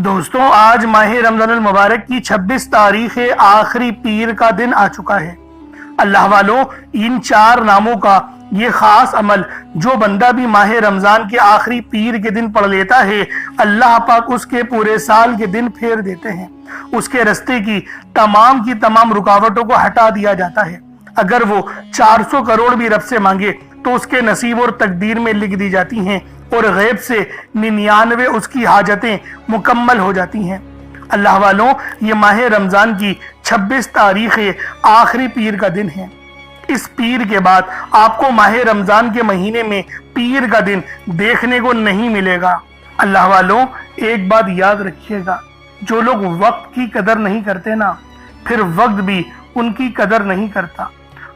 دوستوں آج ماہ رمضان المبارک کی 26 تاریخ آخری پیر کا دن آ چکا ہے۔ اللہ والوں، ان 4 ناموں کا یہ خاص عمل جو بندہ بھی ماہ رمضان کے آخری پیر کے دن پڑھ لیتا ہے، اللہ پاک اس کے پورے سال کے دن پھیر دیتے ہیں۔ اس کے رستے کی تمام رکاوٹوں کو ہٹا دیا جاتا ہے۔ اگر وہ 400 کروڑ بھی رب سے مانگے تو اس کے نصیب اور تقدیر میں لکھ دی جاتی ہیں، اور غیب سے 99 اس کی حاجتیں مکمل ہو جاتی ہیں۔ اللہ والوں، یہ ماہ رمضان کی 26 تاریخ آخری پیر کا دن ہے۔ اس پیر کے بعد آپ کو ماہ رمضان کے مہینے میں پیر کا دن دیکھنے کو نہیں ملے گا۔ اللہ والوں، ایک بات یاد رکھیے گا، جو لوگ وقت کی قدر نہیں کرتے نا، پھر وقت بھی ان کی قدر نہیں کرتا۔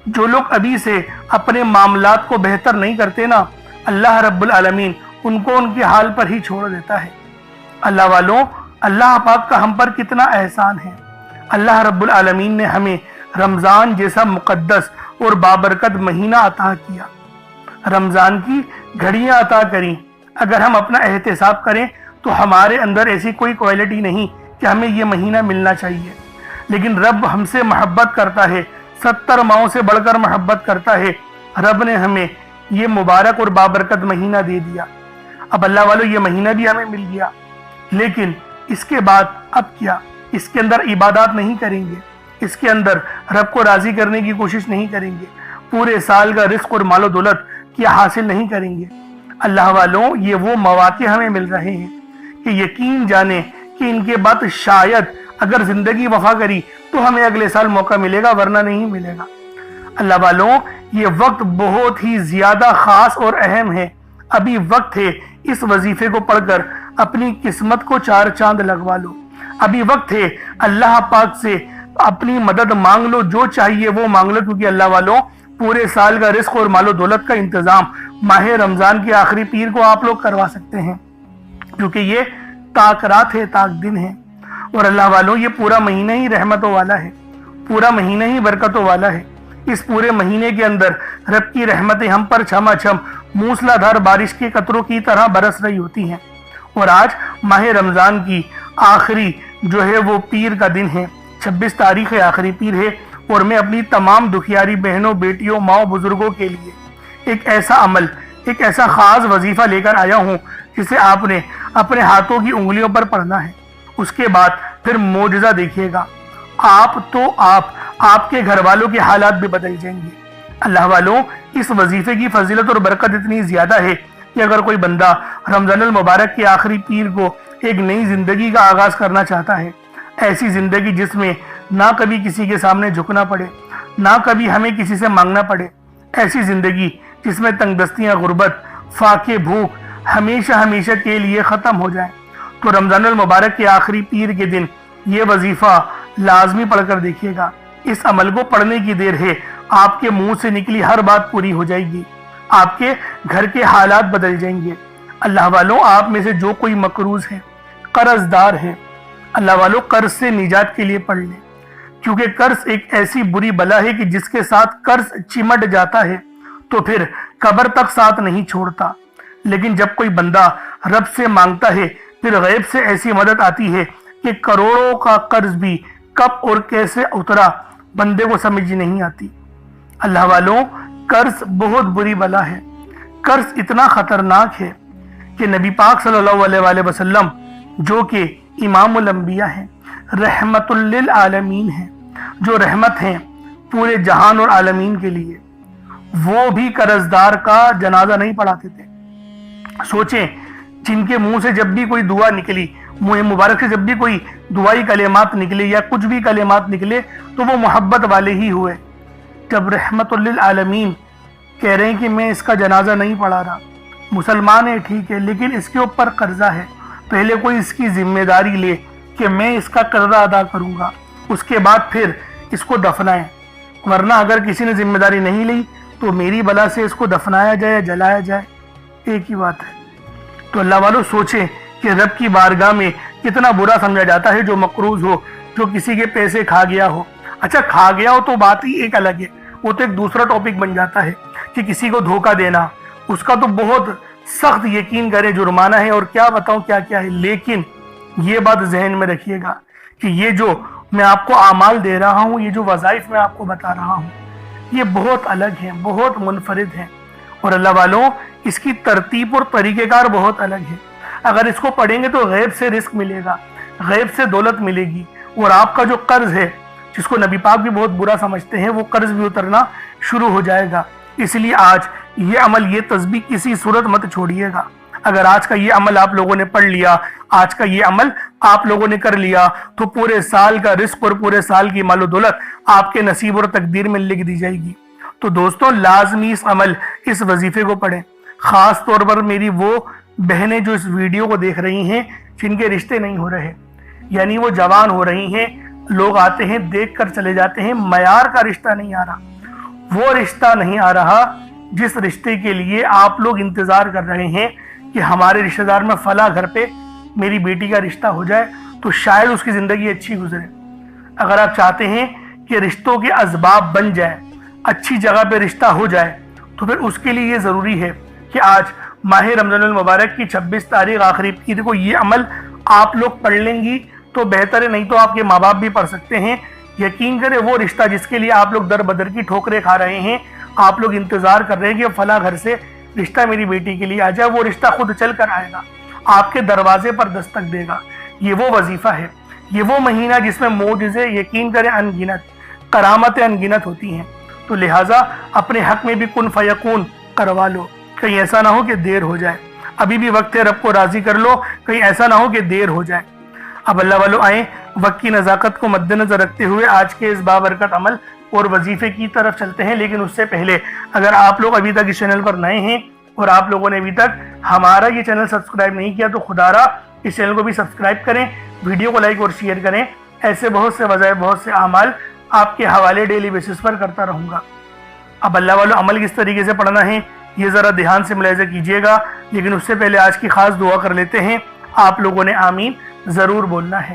جو لوگ ابھی سے اپنے معاملات کو بہتر نہیں کرتے نا، اللہ رب العالمین ان کو ان کے حال پر ہی چھوڑ دیتا ہے۔ اللہ والوں، اللہ پاک کا ہم پر کتنا احسان ہے۔ اللہ رب العالمین نے ہمیں رمضان جیسا مقدس اور بابرکت مہینہ عطا کیا، رمضان کی گھڑیاں عطا کریں۔ اگر ہم اپنا احتساب کریں تو ہمارے اندر ایسی کوئی کوالٹی نہیں کہ ہمیں یہ مہینہ ملنا چاہیے، لیکن رب ہم سے محبت کرتا ہے، 70 ماؤں سے بڑھ کر محبت کرتا ہے۔ رب نے ہمیں یہ مبارک اور بابرکت مہینہ دے دیا۔ اب اللہ والوں، یہ مہینہ بھی ہمیں مل گیا، لیکن اس کے بعد اب کیا؟ اس کے اندر عبادات نہیں کریں گے، اس کے اندر رب کو راضی کرنے کی کوشش نہیں کریں گے، پورے سال کا رزق اور مال و دولت کیا حاصل نہیں کریں گے۔ اللہ والوں، یہ وہ مواقع ہمیں مل رہے ہیں کہ یقین جانیں کہ ان کے بعد شاید اگر زندگی وفا کری تو ہمیں اگلے سال موقع ملے گا، ورنہ نہیں ملے گا۔ اللہ والوں، یہ وقت بہت ہی زیادہ خاص اور اہم ہے۔ ابھی وقت ہے اس وظیفے کو پڑھ کر اپنی قسمت کو 4 چاند لگوا لو۔ ابھی وقت ہے اللہ پاک سے اپنی مدد مانگ لو، جو چاہیے وہ مانگ لو، کیونکہ اللہ والوں، پورے سال کا رزق اور مال و دولت کا انتظام ماہ رمضان کے آخری پیر کو آپ لوگ کروا سکتے ہیں، کیونکہ یہ تاک رات ہے، تاک دن ہے۔ اور اللہ والوں، یہ پورا مہینہ ہی رحمتوں والا ہے، پورا مہینہ ہی برکتوں والا ہے۔ اس پورے مہینے کے اندر رب کی رحمتیں ہم پر چھما چھم موسلا دھار بارش کے قطروں کی طرح برس رہی ہوتی ہیں۔ اور آج ماہ رمضان کی آخری جو ہے وہ پیر کا دن ہے، 26 تاریخ آخری پیر ہے، اور میں اپنی تمام دکھیاری بہنوں، بیٹیوں، ماؤں، بزرگوں کے لیے ایک ایسا عمل، ایک ایسا خاص وظیفہ لے کر آیا ہوں جسے آپ نے اپنے ہاتھوں کی انگلیوں پر پڑھنا ہے۔ اس کے بعد پھر معجزہ دیکھیے گا، آپ کے گھر والوں کے حالات بھی بدل جائیں گے۔ اللہ والوں، اس وظیفے کی فضیلت اور برکت اتنی زیادہ ہے کہ اگر کوئی بندہ رمضان المبارک کے آخری پیر کو ایک نئی زندگی کا آغاز کرنا چاہتا ہے، ایسی زندگی جس میں نہ کبھی کسی کے سامنے جھکنا پڑے، نہ کبھی ہمیں کسی سے مانگنا پڑے، ایسی زندگی جس میں تنگ دستیاں، غربت، فاقے، بھوک ہمیشہ کے لیے ختم ہو جائیں، تو رمضان المبارک کے آخری پیر کے دن یہ وظیفہ لازمی پڑھ کر دیکھیے گا۔ اس عمل کو پڑھنے کی دیر ہے، آپ کے منہ سے نکلی ہر بات پوری ہو جائے گی، آپ کے گھر کے حالات بدل جائیں گے۔ اللہ والوں، آپ میں سے جو کوئی مقروض ہے، قرض دار ہے، اللہ والوں، قرض سے نجات کے لیے پڑھ لیں، کیونکہ قرض ایک ایسی بری بلا ہے کہ جس کے ساتھ قرض چمٹ جاتا ہے تو پھر قبر تک ساتھ نہیں چھوڑتا۔ لیکن جب کوئی بندہ رب سے مانگتا ہے، پھر غیب سے ایسی مدد آتی ہے کہ کروڑوں کا قرض بھی کب اور کیسے اترا بندے کو سمجھ نہیں آتی۔ اللہ والوں، قرض بہت بری بلا ہے۔ قرض اتنا خطرناک ہے کہ نبی پاک صلی اللہ علیہ وآلہ وسلم، جو کہ امام الانبیاء ہیں، رحمت للعالمین ہیں، جو رحمت ہیں پورے جہان اور عالمین کے لیے، وہ بھی قرض دار کا جنازہ نہیں پڑھاتے تھے۔ سوچیں، جن کے منہ سے جب بھی کوئی دعا نکلی، منہ مبارک سے جب بھی کوئی دعائی کلمات نکلے یا کچھ بھی کلمات نکلے تو وہ محبت والے ہی ہوئے۔ جب رحمت للعالمین کہہ رہے ہیں کہ میں اس کا جنازہ نہیں پڑھا رہا، مسلمان ہے ٹھیک ہے، لیکن اس کے اوپر قرضہ ہے، پہلے کوئی اس کی ذمہ داری لے کہ میں اس کا قرضہ ادا کروں گا، اس کے بعد پھر اس کو دفنائیں، ورنہ اگر کسی نے ذمہ داری نہیں لی تو میری بلا سے اس کو دفنایا جائے یا جلایا جائے، ایک ہی بات ہے۔ تو اللہ والوں، سوچیں کہ رب کی بارگاہ میں کتنا برا سمجھا جاتا ہے جو مقروض ہو، جو کسی کے پیسے کھا گیا ہو۔ اچھا، کھا گیا ہو تو بات ہی ایک الگ ہے، وہ تو ایک دوسرا ٹاپک بن جاتا ہے کہ کسی کو دھوکہ دینا، اس کا تو بہت سخت یقین کرے جرمانہ ہے، اور کیا بتاؤں کیا کیا ہے۔ لیکن یہ بات ذہن میں رکھیے گا کہ یہ جو میں آپ کو اعمال دے رہا ہوں، یہ جو وظائف میں آپ کو بتا رہا ہوں، یہ بہت الگ ہیں، بہت منفرد ہیں، اور اللہ والوں اس کی ترتیب اور طریقہ کار بہت الگ ہے۔ اگر اس کو پڑھیں گے تو غیب سے رزق ملے گا، غیب سے دولت ملے گی، اور آپ کا جو قرض ہے جس کو نبی پاک بھی بہت برا سمجھتے ہیں، وہ قرض بھی اترنا شروع ہو جائے گا۔ اس لیے آج یہ عمل، یہ تسبیح کسی صورت مت چھوڑیے گا۔ اگر آج کا یہ عمل آپ لوگوں نے پڑھ لیا، آج کا یہ عمل آپ لوگوں نے کر لیا، تو پورے سال کا رزق اور پورے سال کی مال و دولت آپ کے نصیب اور تقدیر میں لکھ دی جائے گی۔ تو دوستوں لازمی اس عمل، اس وظیفے کو پڑھیں۔ خاص طور پر میری وہ بہنیں جو اس ویڈیو کو دیکھ رہی ہیں جن کے رشتے نہیں ہو رہے، یعنی وہ جوان ہو رہی ہیں، لوگ آتے ہیں دیکھ کر چلے جاتے ہیں، معیار کا رشتہ نہیں آ رہا، وہ رشتہ نہیں آ رہا جس رشتے کے لیے آپ لوگ انتظار کر رہے ہیں کہ ہمارے رشتہ دار میں فلاں گھر پہ میری بیٹی کا رشتہ ہو جائے تو شاید اس کی زندگی اچھی گزرے۔ اگر آپ چاہتے ہیں کہ رشتوں کے اسباب بن جائے، اچھی جگہ پہ رشتہ ہو جائے، تو پھر اس کے لیے یہ ضروری ہے کہ آج ماہ رمضان المبارک کی 26 تاریخ آخری عید کو یہ عمل آپ لوگ پڑھ لیں گی تو بہتر ہے، نہیں تو آپ کے ماں باپ بھی پڑھ سکتے ہیں۔ یقین کریں وہ رشتہ جس کے لیے آپ لوگ در بدر کی ٹھوکریں کھا رہے ہیں، آپ لوگ انتظار کر رہے ہیں کہ فلاں گھر سے رشتہ میری بیٹی کے لیے آ جائے، وہ رشتہ خود چل کر آئے گا، آپ کے دروازے پر دستک دے گا۔ یہ وہ وظیفہ ہے، یہ وہ مہینہ جس میں معجزے یقین کریں ان گنت، کرامتیں ان گنت ہوتی ہیں۔ تو لہٰذا اپنے حق میں بھی کن فیکون کروا لو، کہیں ایسا نہ ہو کہ دیر ہو جائے۔ ابھی بھی وقت ہے، رب کو راضی کر لو، کہیں ایسا نہ ہو کہ دیر ہو جائے۔ اب اللہ والوں آئیں وقت کی نزاکت کو مد نظر رکھتے ہوئے آج کے اس بابرکت عمل اور وظیفے کی طرف چلتے ہیں۔ لیکن اس سے پہلے اگر آپ لوگ ابھی تک اس چینل پر نئے ہیں اور آپ لوگوں نے ابھی تک ہمارا یہ چینل سبسکرائب نہیں کیا تو خدا را اس چینل کو بھی سبسکرائب کریں، ویڈیو کو لائک اور شیئر کریں۔ ایسے بہت سے وظائف، بہت سے اعمال آپ کے حوالے ڈیلی بیسس پر کرتا رہوں گا۔ اب اللہ والوں عمل کس طریقے سے پڑھنا ہے یہ ذرا دھیان سے ملاحظہ کیجیے گا، لیکن اس سے پہلے آج کی خاص دعا کر لیتے ہیں۔ آپ لوگوں نے آمین ضرور بولنا ہے۔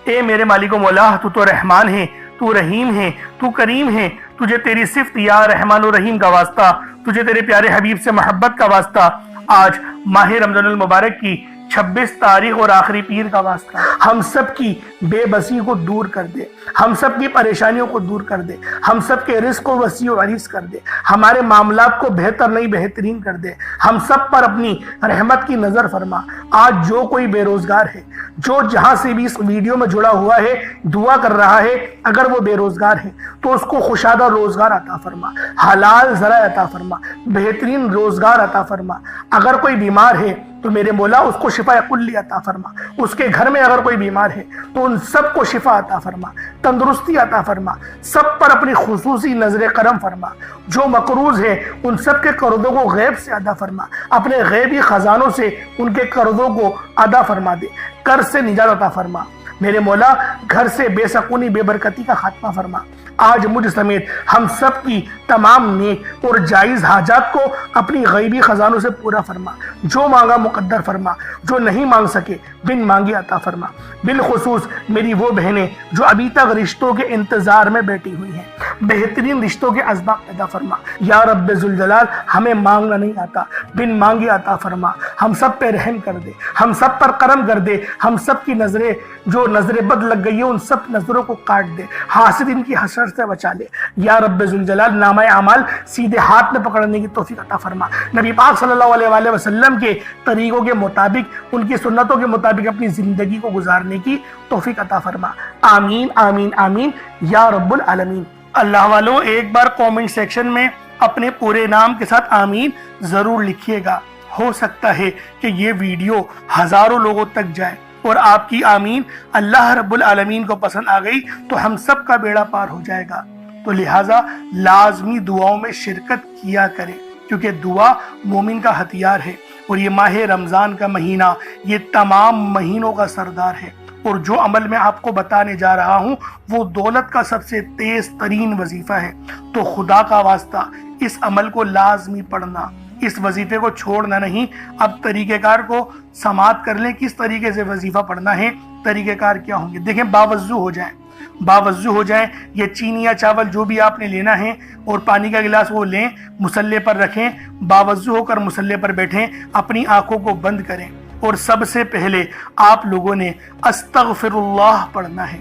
اے میرے مالک و مولا، تو رحمان ہے، تو رحیم ہے، تو کریم ہے، تجھے تیری صفت یا رحمان و رحیم کا واسطہ، تجھے تیرے پیارے حبیب سے محبت کا واسطہ، آج ماہ رمضان المبارک کی 26 تاریخ اور آخری پیر کا واسطہ، ہم سب کی بے بسی کو دور کر دے، ہم سب کی پریشانیوں کو دور کر دے، ہم سب کے رزق کو وسیع و عریض کر دے، ہمارے معاملات کو بہتر نہیں بہترین کر دے، ہم سب پر اپنی رحمت کی نظر فرما۔ آج جو کوئی بے روزگار ہے، جو جہاں سے بھی اس ویڈیو میں جڑا ہوا ہے دعا کر رہا ہے، اگر وہ بے روزگار ہے تو اس کو خوشادہ روزگار عطا فرما، حلال ذرائع عطا فرما، بہترین روزگار عطا فرما۔ اگر کوئی بیمار ہے تو میرے مولا اس کو شفا کلی عطا فرما، اس کے گھر میں اگر کوئی بیمار ہے تو ان سب کو شفا عطا فرما، تندرستی عطا فرما، سب پر اپنی خصوصی نظر کرم فرما۔ جو مقروض ہے ان سب کے قرضوں کو غیب سے ادا فرما، اپنے غیبی خزانوں سے ان کے قرضوں کو ادا فرما دے، قرض سے نجات عطا فرما۔ میرے مولا گھر سے بے سکونی، بے برکتی کا خاتمہ فرما۔ آج مجھ سمیت ہم سب کی تمام نیک اور جائز حاجات کو اپنی غیبی خزانوں سے پورا فرما، جو مانگا مقدر فرما، جو نہیں مانگ سکے بن مانگے عطا فرما۔ بالخصوص میری وہ بہنیں جو ابھی تک رشتوں کے انتظار میں بیٹھی ہوئی ہیں، بہترین رشتوں کے اسباب پیدا فرما۔ یا رب ذوالجلال ہمیں مانگنا نہیں آتا، بن مانگے عطا فرما۔ ہم سب پہ رحم کر دے، ہم سب پر کرم کر دے، ہم سب کی نظریں جو نظر بد لگ گئی ہے ان سب نظروں کو کاٹ دے، حاسدین کی حسد سے بچا لے۔ یا رب ذوالجلال نامہ اعمال سیدھے ہاتھ میں پکڑنے کی توفیق عطا فرما۔ نبی پاک صلی اللہ علیہ وآلہ وسلم کے طریقوں کے مطابق، ان کی سنتوں کے مطابق اپنی زندگی کو گزارنے کی توفیق عطا فرما۔ آمین آمین آمین یا رب العالمین۔ اللہ والوں ایک بار کومنٹ سیکشن میں اپنے پورے نام کے ساتھ آمین ضرور لکھیے گا۔ ہو سکتا ہے کہ یہ ویڈیو ہزاروں لوگوں تک جائے اور آپ کی آمین اللہ رب العالمین کو پسند آ گئی تو ہم سب کا بیڑا پار ہو جائے گا۔ تو لہٰذا لازمی دعاؤں میں شرکت کیا کریں، کیونکہ دعا مومن کا ہتھیار ہے، اور یہ ماہ رمضان کا مہینہ یہ تمام مہینوں کا سردار ہے۔ اور جو عمل میں آپ کو بتانے جا رہا ہوں وہ دولت کا سب سے تیز ترین وظیفہ ہے۔ تو خدا کا واسطہ اس عمل کو لازمی پڑھنا، اس وظیفے کو چھوڑنا نہیں۔ اب طریقہ کار کو سماعت کر لیں، کس طریقے سے وظیفہ پڑھنا ہے، طریقہ کار کیا ہوں گے۔ دیکھیں باوضو ہو جائیں، باوضو ہو جائیں، یہ چینی یا چاول جو بھی آپ نے لینا ہے اور پانی کا گلاس وہ لیں، مصلے پر رکھیں، باوضو ہو کر مصلے پر بیٹھیں، اپنی آنکھوں کو بند کریں اور سب سے پہلے آپ لوگوں نے استغفراللہ پڑھنا ہے۔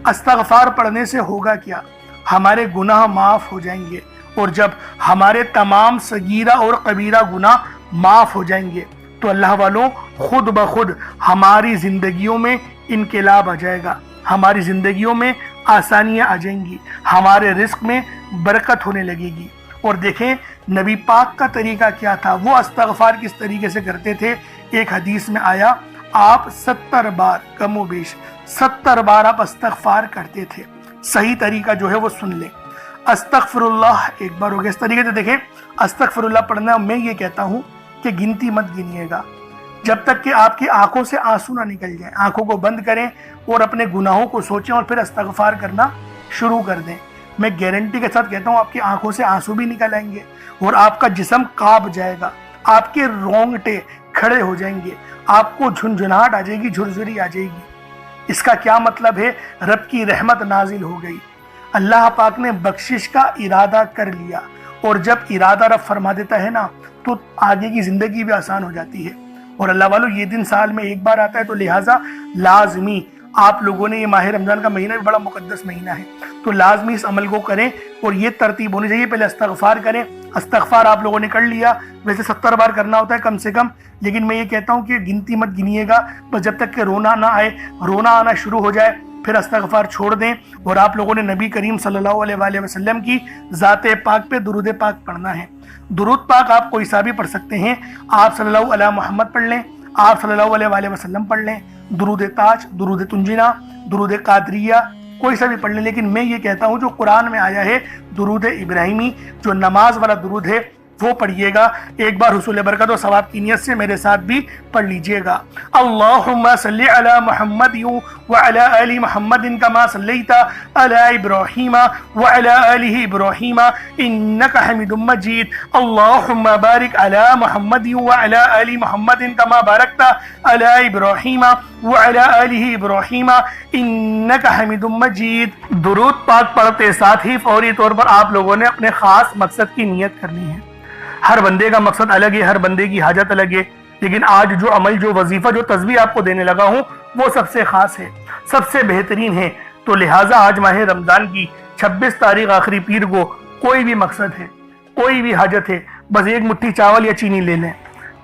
استغفار پڑھنے سے ہوگا کیا؟ ہمارے گناہ معاف ہو جائیں گے، اور جب ہمارے تمام صغیرہ اور کبیرہ گناہ معاف ہو جائیں گے تو اللہ والوں خود بخود ہماری زندگیوں میں انقلاب آ جائے گا، ہماری زندگیوں میں آسانیاں آ جائیں گی، ہمارے رزق میں برکت ہونے لگے گی۔ اور دیکھیں نبی پاک کا طریقہ کیا تھا، وہ استغفار کس طریقے سے کرتے تھے۔ ایک حدیث میں آیا آپ 70 بار، کم و بیش 70 بار آپ استغفار کرتے تھے۔ صحیح طریقہ جو ہے وہ سن لیں۔ استغفر اللہ ایک بار ہو گیا۔ اس طریقے سے دیکھیں استغفر اللہ پڑھنا، میں یہ کہتا ہوں کہ گنتی مت گنیے گا جب تک کہ آپ کی آنکھوں سے آنسو نہ نکل جائیں۔ آنکھوں کو بند کریں اور اپنے گناہوں کو سوچیں اور پھر استغفار کرنا شروع کر دیں۔ میں گارنٹی کے ساتھ کہتا ہوں آپ کی آنکھوں سے آنسو بھی نکل آئیں گے اور آپ کا جسم کانپ جائے گا، آپ کے رونگٹے کھڑے ہو جائیں گے، آپ کو جھنجھناہٹ آ جائے گی، جھرجھری آ جائے گی۔ اس کا کیا مطلب ہے؟ رب کی رحمت نازل ہو گئی، اللہ پاک نے بخشش کا ارادہ کر لیا، اور جب ارادہ رب فرما دیتا ہے نا تو آگے کی زندگی بھی آسان ہو جاتی ہے۔ اور اللہ والو یہ دن سال میں ایک بار آتا ہے، تو لہٰذا لازمی آپ لوگوں نے، یہ ماہ رمضان کا مہینہ بھی بڑا مقدس مہینہ ہے، تو لازمی اس عمل کو کریں، اور یہ ترتیب ہونی چاہیے۔ پہلے استغفار کریں، استغفار آپ لوگوں نے کر لیا، ویسے 70 بار کرنا ہوتا ہے کم سے کم، لیکن میں یہ کہتا ہوں کہ گنتی مت گنیے گا، بس جب تک کہ رونا نہ آئے، رونا آنا شروع ہو جائے پھر استغفار چھوڑ دیں۔ اور آپ لوگوں نے نبی کریم صلی اللہ علیہ وآلہ وسلم کی ذات پاک پہ درود پاک پڑھنا ہے۔ درود پاک آپ کوئی سا بھی پڑھ سکتے ہیں، آپ صلی اللہ علیہ محمد پڑھ لیں، آپ صلی اللہ علیہ وآلہ وسلم پڑھ لیں، درود تاج، درود تنجنا، درود قادریہ، کوئی سا بھی پڑھ لیں، لیکن میں یہ کہتا ہوں جو قرآن میں آیا ہے درود ابراہیمی، جو نماز والا درود ہے وہ پڑھیے گا۔ ایک بار حصول برکت و ثواب کی نیت سے میرے ساتھ بھی پڑھ لیجئے گا۔ اللہم صلی علی محمد وعلی آل محمد کما صلیت علی ابراہیم وعلی آل ابراہیم انک حمید مجید۔ اللہم بارک علی محمد وعلی آل محمد کما بارکت علی ابراہیم وعلی آل ابراہیم انک حمید مجید۔ درود پاک پڑھتے ساتھ ہی فوری طور پر آپ لوگوں نے اپنے خاص مقصد کی نیت کرنی ہے۔ ہر بندے کا مقصد الگ ہے، ہر بندے کی حاجت الگ ہے، لیکن آج جو عمل، جو وظیفہ، جو تسبیح آپ کو دینے لگا ہوں وہ سب سے خاص ہے، سب سے بہترین ہے۔ تو لہٰذا آج ماہ رمضان کی 26 تاریخ آخری پیر کو کوئی بھی مقصد ہے، کوئی بھی حاجت ہے، بس ایک مٹھی چاول یا چینی لے لیں۔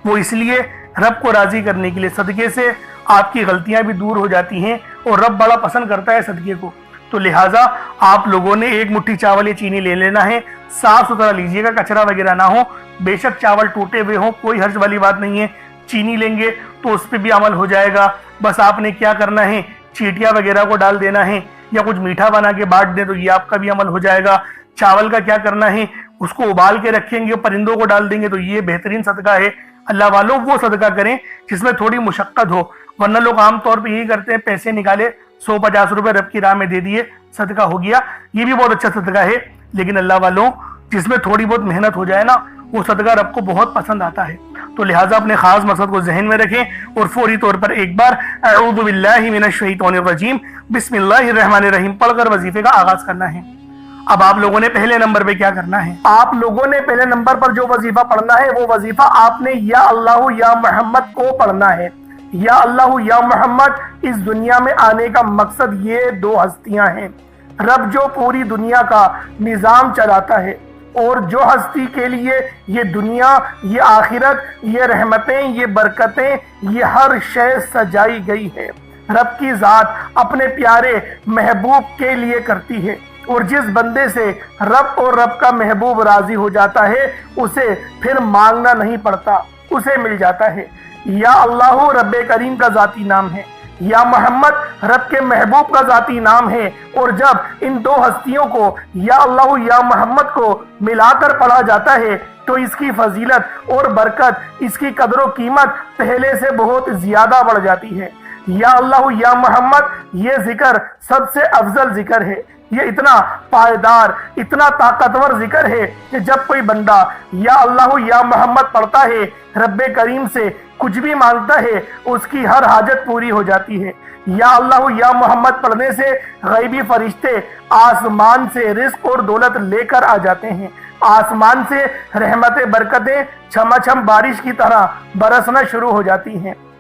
وہ اس لیے رب کو راضی کرنے کے لیے، صدقے سے آپ کی غلطیاں بھی دور ہو جاتی ہیں اور رب بڑا پسند کرتا ہے صدقے کو۔ تو لہٰذا آپ لوگوں نے ایک مٹھی چاول یا چینی لے لینا ہے، صاف ستھرا لیجئے گا، کچرا وغیرہ نہ ہو، بے شک چاول ٹوٹے ہوئے ہوں، کوئی حرج والی بات نہیں ہے۔ چینی لیں گے تو اس پہ بھی عمل ہو جائے گا، بس آپ نے کیا کرنا ہے، چیٹیاں وغیرہ کو ڈال دینا ہے یا کچھ میٹھا بنا کے بانٹ دیں تو یہ آپ کا بھی عمل ہو جائے گا۔ چاول کا کیا کرنا ہے، اس کو ابال کے رکھیں گے، پرندوں کو ڈال دیں گے تو یہ بہترین صدقہ ہے۔ اللہ والوں وہ صدقہ کریں جس میں تھوڑی مشقت ہو، ورنہ لوگ عام طور پہ یہی کرتے ہیں، پیسے نکالے 150 روپے رب کی راہ میں دے دیے، صدقہ ہو گیا۔ یہ بھی بہت اچھا صدقہ ہے، لیکن اللہ والوں جس میں تھوڑی بہت محنت ہو جائے نا وہ صدقہ رب کو بہت پسند آتا ہے۔ تو لہٰذا اپنے خاص مقصد کو ذہن میں رکھیں اور فوری طور پر ایک بار اعوذ باللہ من الشیطان الرجیم بسم اللہ الرحمن الرحیم پڑھ کر وظیفے کا آغاز کرنا ہے۔ اب آپ لوگوں نے پہلے نمبر پہ کیا کرنا ہے، آپ لوگوں نے پہلے نمبر پر جو وظیفہ پڑھنا ہے وہ وظیفہ آپ نے یا اللہ یا محمد کو پڑھنا ہے۔ یا اللہ یا محمد، اس دنیا میں آنے کا مقصد یہ دو ہستیاں ہیں، رب جو پوری دنیا کا نظام چلاتا ہے اور جو ہستی کے لیے یہ دنیا، یہ آخرت، یہ رحمتیں، یہ برکتیں، یہ ہر شے سجائی گئی ہے، رب کی ذات اپنے پیارے محبوب کے لیے کرتی ہے، اور جس بندے سے رب اور رب کا محبوب راضی ہو جاتا ہے اسے پھر مانگنا نہیں پڑتا، اسے مل جاتا ہے۔ یا اللہ رب کریم کا ذاتی نام ہے، یا محمد رب کے محبوب کا ذاتی نام ہے، اور جب ان دو ہستیوں کو یا اللہ یا محمد کو ملا کر پڑھا جاتا ہے تو اس کی فضیلت اور برکت، اس کی قدر و قیمت پہلے سے بہت زیادہ بڑھ جاتی ہے۔ یا اللہ یا محمد یہ ذکر سب سے افضل ذکر ہے، یہ اتنا پائیدار، اتنا طاقتور ذکر ہے کہ جب کوئی بندہ یا اللہ یا محمد پڑھتا ہے، رب کریم سے کچھ بھی مانگتا ہے، اس کی ہر حاجت پوری ہو جاتی ہے۔ یا اللہ یا محمد پڑھنے سے غیبی فرشتے آسمان سے رزق اور دولت لے کر آ جاتے ہیں، آسمان سے رحمت برکتیں چھما چھم بارش کی طرح برسنا شروع ہو جاتی ہیں۔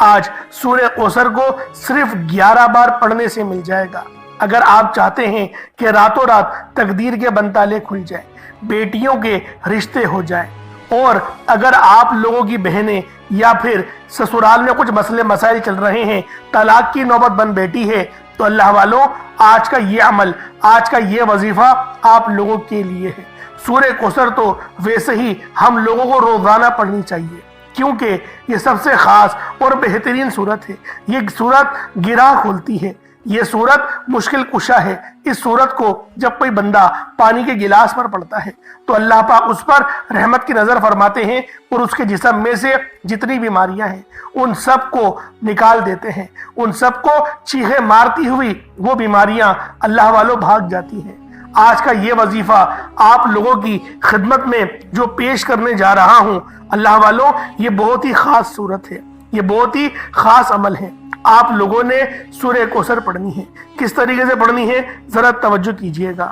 آج سورہ کوثر کو صرف 11 بار پڑھنے سے مل جائے گا۔ اگر آپ چاہتے ہیں کہ راتوں رات تقدیر کے بنتالے کھل جائیں، بیٹیوں کے رشتے ہو جائیں، اور اگر آپ لوگوں کی بہنیں یا پھر سسرال میں کچھ مسئلے مسائل چل رہے ہیں، طلاق کی نوبت بن بیٹھی ہے، تو اللہ والوں آج کا یہ عمل، آج کا یہ وظیفہ آپ لوگوں کے لیے ہے۔ سورہ کوثر تو ویسے ہی ہم لوگوں کو روزانہ پڑھنی چاہیے، کیونکہ یہ سب سے خاص اور بہترین سورت ہے۔ یہ سورت گرہ کھولتی ہے، یہ سورت مشکل کشا ہے۔ اس سورت کو جب کوئی بندہ پانی کے گلاس پر پڑھتا ہے تو اللہ پاک اس پر رحمت کی نظر فرماتے ہیں، اور اس کے جسم میں سے جتنی بیماریاں ہیں ان سب کو نکال دیتے ہیں، ان سب کو چیخیں مارتی ہوئی وہ بیماریاں اللہ والوں بھاگ جاتی ہیں۔ آج کا یہ وظیفہ آپ لوگوں کی خدمت میں جو پیش کرنے جا رہا ہوں، اللہ والوں یہ بہت ہی خاص صورت ہے، یہ بہت ہی خاص عمل ہے۔ آپ لوگوں نے سورہ کوثر پڑھنی ہے۔ کس طریقے سے پڑھنی ہے ذرا توجہ کیجئے گا۔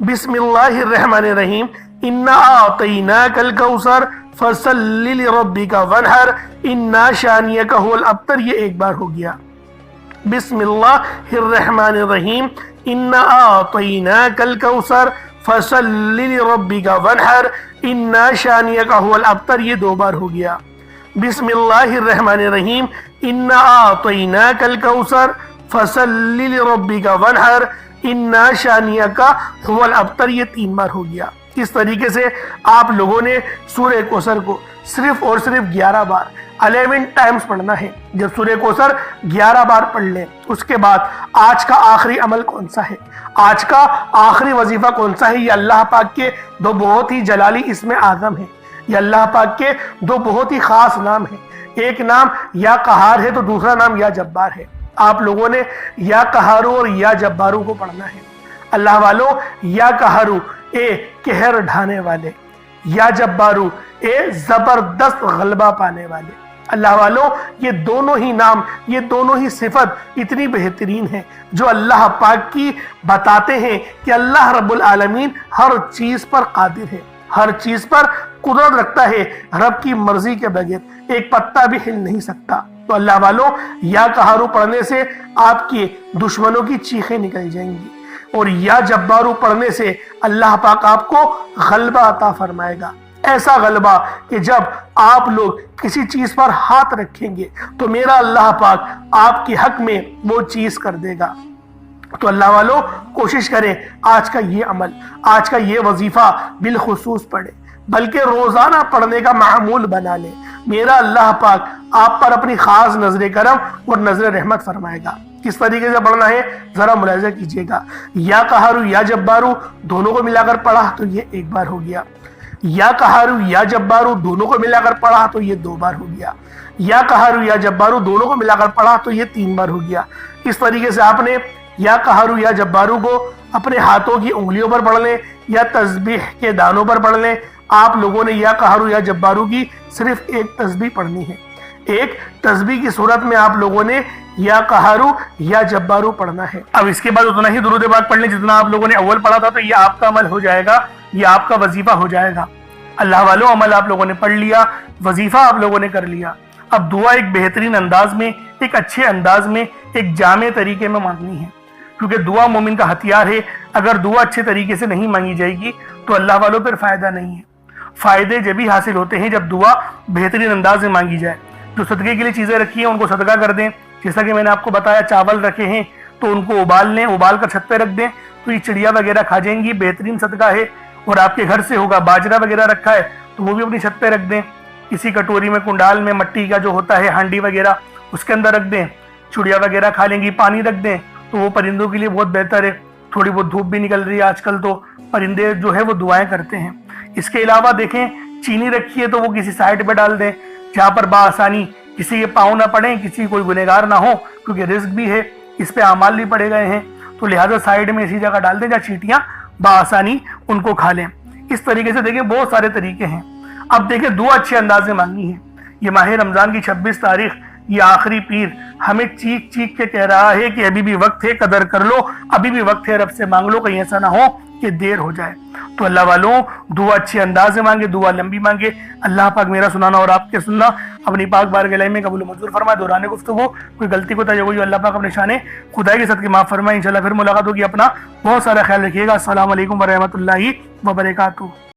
بسم اللہ الرحمن الرحیم، انا اعطیناک الکوثر فصلی لربک وانحر انا شانئک هو الابتر، یہ ایک بار ہو گیا۔ بسم اللہ الرحمن الرحیم، انا اعطیناک الکوثر فصلی لربک وانحر انا شانئک هو الابتر، یہ دو بار ہو گیا۔ بسم اللہ الرحمن الرحیم، انا اعطیناک الکوثر فصلی لربک وانحر انا شانئک هو الابتر، یہ تین بار ہو گیا۔ اس طریقے سے آپ لوگوں نے سورہ کوثر کو صرف اور صرف 11 بار 11 ٹائمز پڑھنا ہے۔ جب سورہ کوثر 11 بار پڑھ لیں، اس کے بعد آج کا آخری عمل کون سا ہے، آج کا آخری وظیفہ کون سا ہے، یہ اللہ پاک کے دو بہت ہی جلالی اسم اعظم ہیں، یہ اللہ پاک کے دو بہت ہی خاص نام ہیں۔ ایک نام یا قہار ہے تو دوسرا نام یا جبار ہے۔ آپ لوگوں نے یا قہارو اور یا جبارو کو پڑھنا ہے۔ اللہ والوں یا قہارو اے قہر ڈھانے والے، یا جبارو اے زبردست غلبہ پانے والے۔ اللہ والوں یہ دونوں ہی نام، یہ دونوں ہی صفت اتنی بہترین ہیں جو اللہ پاک کی بتاتے ہیں کہ اللہ رب العالمین ہر چیز پر قادر ہے، ہر چیز پر قدرت رکھتا ہے، رب کی مرضی کے بغیر ایک پتا بھی ہل نہیں سکتا۔ تو اللہ والوں یا قہارو پڑھنے سے آپ کے دشمنوں کی چیخیں نکل جائیں گی، اور یا جبارو پڑھنے سے اللہ پاک آپ کو غلبہ عطا فرمائے گا، ایسا غلبہ کہ جب آپ لوگ کسی چیز پر ہاتھ رکھیں گے تو میرا اللہ پاک آپ کے حق میں وہ چیز کر دے گا۔ تو اللہ والوں کوشش کریں آج کا یہ عمل، آج کا یہ وظیفہ بالخصوص پڑھیں، بلکہ روزانہ پڑھنے کا معمول بنا لیں۔ میرا اللہ پاک آپ پر اپنی خاص نظر کرم اور نظر رحمت فرمائے گا۔ کس طریقے سے پڑھنا ہے ذرا ملاحظہ کیجئے گا۔ یا قہارو یا جبارو دونوں کو ملا کر پڑھا تو یہ ایک بار ہو گیا، یا قہارو یا جبارو دونوں کو ملا کر پڑھا تو یہ دو بار ہو گیا، یا قہارو یا جبارو دونوں کو ملا کر پڑھا تو یہ تین بار ہو گیا۔ اس طریقے سے آپ نے یا قہارو یا جبارو کو اپنے ہاتھوں کی انگلیوں پر پڑھ لیں یا تسبیح کے دانوں پر پڑھ لیں۔ آپ لوگوں نے یا قہارو یا جبارو کی صرف ایک تسبیح پڑھنی ہے، ایک تسبیح کی صورت میں آپ لوگوں نے یا قہارو یا جبارو پڑھنا ہے۔ اب اس کے بعد اتنا ہی درود پاک پڑھ لیں جتنا آپ لوگوں نے اول پڑھا تھا، تو یہ آپ کا عمل ہو جائے گا، یہ آپ کا وظیفہ ہو جائے گا۔ اللہ والوں عمل آپ لوگوں نے پڑھ لیا، وظیفہ آپ لوگوں نے کر لیا۔ اب دعا ایک بہترین انداز میں، ایک اچھے انداز میں، ایک جامع طریقے میں مانگنی ہے، کیونکہ دعا مومن کا ہتھیار ہے۔ اگر دعا اچھے طریقے سے نہیں مانگی جائے گی تو اللہ والوں پھر فائدہ نہیں ہے۔ فائدے جبھی حاصل ہوتے ہیں جب دعا بہترین انداز میں مانگی جائے۔ جو صدقے کے لیے چیزیں رکھی ہیں ان کو صدقہ کر دیں، جیسا کہ میں نے آپ کو بتایا چاول رکھے ہیں تو ان کو ابال لیں، ابال کر چھت پہ رکھ دیں تو یہ چڑیا وغیرہ کھا جائیں گی، بہترین صدقہ ہے۔ اور آپ کے گھر سے ہوگا باجرہ وغیرہ رکھا ہے تو وہ بھی اپنی چھت پہ رکھ دیں، کسی کٹوری میں کنڈال میں مٹی کا جو ہوتا ہے ہانڈی وغیرہ اس کے اندر رکھ دیں، چڑیا وغیرہ کھا لیں گی۔ پانی رکھ دیں تو وہ پرندوں کے لیے بہت بہتر ہے، تھوڑی بہت دھوپ بھی نکل رہی ہے آج کل تو پرندے جو ہے وہ دعائیں کرتے ہیں۔ اس کے علاوہ دیکھیں چینی رکھی ہے تو وہ کسی سائڈ پہ ڈال دیں جہاں پر بآسانی کسی کے پاؤں نہ پڑیں، کسی کوئی گنہگار نہ ہو، کیونکہ رزق بھی ہے، اس پہ اعمال بھی پڑے گئے ہیں، تو لہٰذا سائڈ میں اسی جگہ ڈال دیں جہاں چیٹیاں بآسانی ان کو کھا لیں۔ اس طریقے سے دیکھیں بہت سارے طریقے ہیں۔ اب دیکھیں دعا اچھے انداز میں مانگنی ہے۔ یہ ماہ رمضان کی 26 تاریخ یہ آخری پیر ہمیں چیخ چیخ کے کہہ رہا ہے کہ ابھی بھی وقت ہے، قدر کر لو، ابھی بھی وقت ہے، رب سے مانگ لو، کہیں ایسا نہ ہو کہ دیر ہو جائے۔ تو اللہ والوں دعا اچھے انداز سے مانگے، دعا لمبی مانگے۔ اللہ پاک میرا سنانا اور آپ کے سننا اپنی پاک بارگاہ میں قبول و منظور فرمائے۔ دوران گفتگو کوئی غلطی کو تجاوز جو اللہ پاک اپنے شان خدائی کے صدقے معاف فرمائے۔ انشاءاللہ پھر ملاقات ہوگی۔ اپنا بہت سارا خیال رکھیے گا۔ السلام علیکم ورحمۃ اللہ وبرکاتہ۔